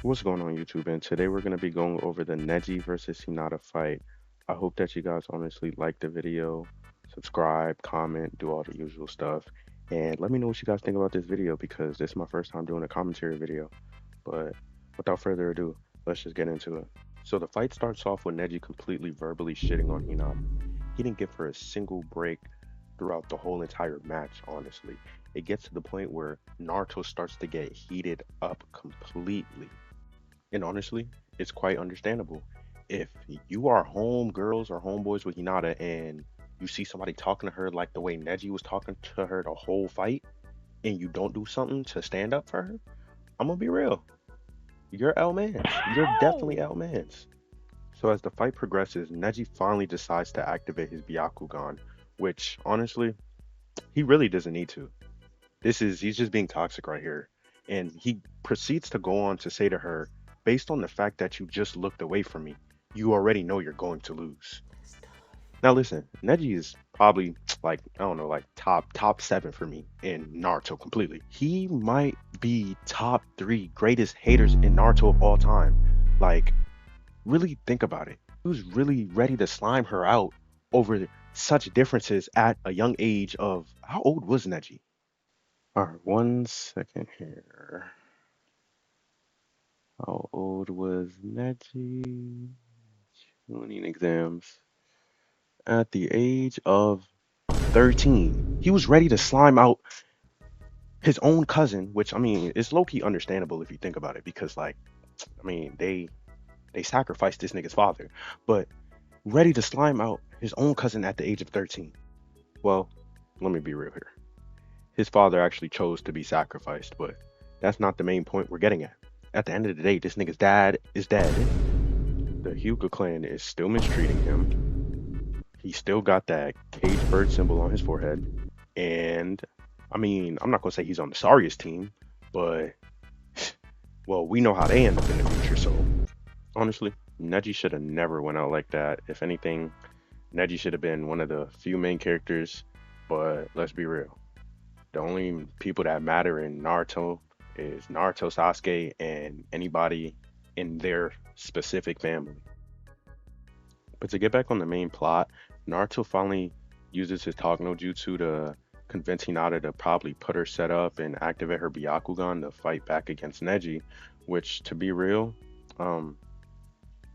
What's going on YouTube? And today we're going to be going over the Neji versus Hinata fight. I hope that you guys honestly like the video, subscribe, comment, do all the usual stuff, and let me know what you guys think about this video because this is my first time doing a commentary video. But without further ado, let's just get into it. So the fight starts off with Neji completely verbally shitting on Hinata. He didn't give her a single break throughout the whole entire match, honestly. It gets to the point where Naruto starts to get heated up completely. And honestly, it's quite understandable. If you are homegirls or homeboys with Hinata and you see somebody talking to her like the way Neji was talking to her the whole fight, and you don't do something to stand up for her, I'm gonna be real. You're L mans. You're definitely L mans. So as the fight progresses, Neji finally decides to activate his Byakugan, which honestly, he really doesn't need to. He's just being toxic right here. And he proceeds to go on to say to her, based on the fact that you just looked away from me, you already know you're going to lose. Now listen, Neji is probably like, I don't know, like top seven for me in Naruto completely. He might be top three greatest haters in Naruto of all time. Like, really think about it. He was really ready to slime her out over such differences at a young age of how old was Neji? All right, 1 second here. How old was Neji? Tuning exams. At the age of 13. He was ready to slime out his own cousin, which I mean is low key understandable if you think about it, because like I mean they sacrificed this nigga's father, but ready to slime out his own cousin at the age of 13. Well, let me be real here. His father actually chose to be sacrificed, but that's not the main point we're getting at. At the end of the day, this nigga's dad is dead. The Hyuga clan is still mistreating him. He still got that cage bird symbol on his forehead. And I mean, I'm not gonna say he's on the sorriest team, but well, we know how they end up in the future. So honestly, Neji should have never went out like that. If anything, Neji should have been one of the few main characters. But let's be real. The only people that matter in Naruto is Naruto, Sasuke, and anybody in their specific family. But to get back on the main plot, Naruto finally uses his Talk no Jutsu to convince Hinata to probably put her set up and activate her Byakugan to fight back against Neji, which, to be real, um,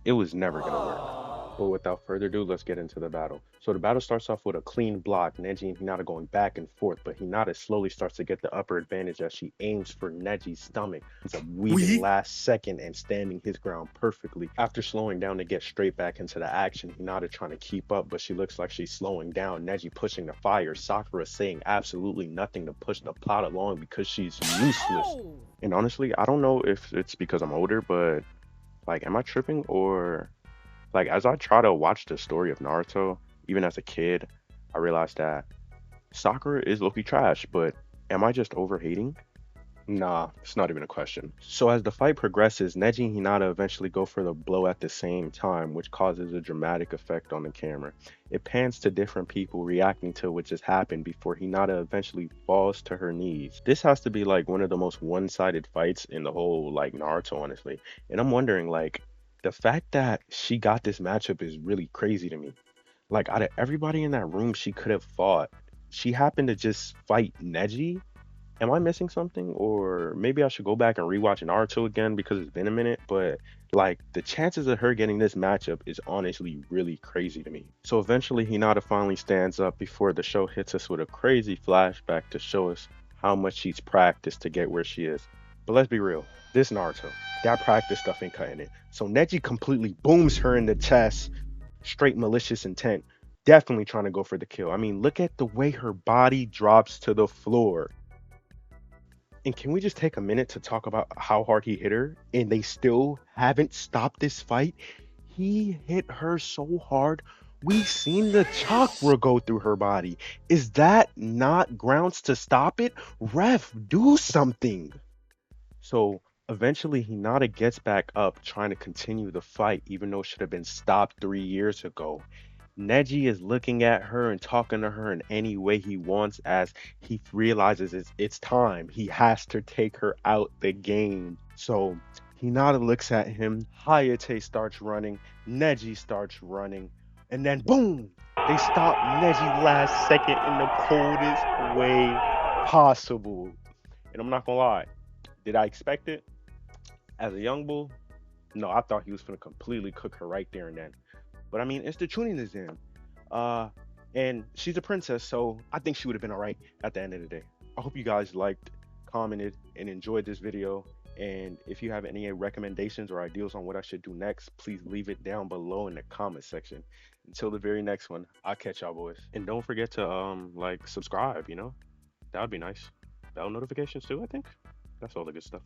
it was never going to work. But without further ado, let's get into the battle. So the battle starts off with a clean block, Neji and Hinata going back and forth, but Hinata slowly starts to get the upper advantage as she aims for Neji's stomach. Ends up weaving last second and standing his ground perfectly. After slowing down to get straight back into the action, Hinata trying to keep up, but she looks like she's slowing down. Neji pushing the fire, Sakura saying absolutely nothing to push the plot along because she's useless. And honestly, I don't know if it's because I'm older, but like, am I tripping or like as I try to watch the story of Naruto, even as a kid, I realized that Sakura is low-key trash, but am I just overhating? Nah, it's not even a question. So as the fight progresses, Neji and Hinata eventually go for the blow at the same time, which causes a dramatic effect on the camera. It pans to different people reacting to what just happened before Hinata eventually falls to her knees. This has to be like one of the most one-sided fights in the whole like Naruto, honestly. And I'm wondering like the fact that she got this matchup is really crazy to me. Like out of everybody in that room she could have fought, she happened to just fight Neji. Am I missing something? Or maybe I should go back and rewatch Naruto again because it's been a minute. But like the chances of her getting this matchup is honestly really crazy to me. So eventually Hinata finally stands up before the show hits us with a crazy flashback to show us how much she's practiced to get where she is. But let's be real, this Naruto, that practice stuff ain't cutting it. So Neji completely booms her in the chest, straight malicious intent, definitely trying to go for the kill. I mean, look at the way her body drops to the floor. And can we just take a minute to talk about how hard he hit her and they still haven't stopped this fight? He hit her so hard. We seen the chakra go through her body. Is that not grounds to stop it? Ref, do something. So eventually Hinata gets back up trying to continue the fight even though it should have been stopped 3 years ago. Neji is looking at her and talking to her in any way he wants as he realizes it's time. He has to take her out the game. So Hinata looks at him. Hayate starts running. Neji starts running. And then boom! They stop Neji last second in the coldest way possible. And I'm not gonna lie, did I expect it? As a young bull, no, I thought he was gonna completely cook her right there and then. But I mean, it's the tuning exam. Uh, and she's a princess, so I think she would have been all right at the end of the day. I hope you guys liked, commented, and enjoyed this video. And if you have any recommendations or ideas on what I should do next, please leave it down below in the comment section. Until the very next one, I'll catch y'all boys. And don't forget to like subscribe, that would be nice. Bell notifications too, I think. That's all the good stuff.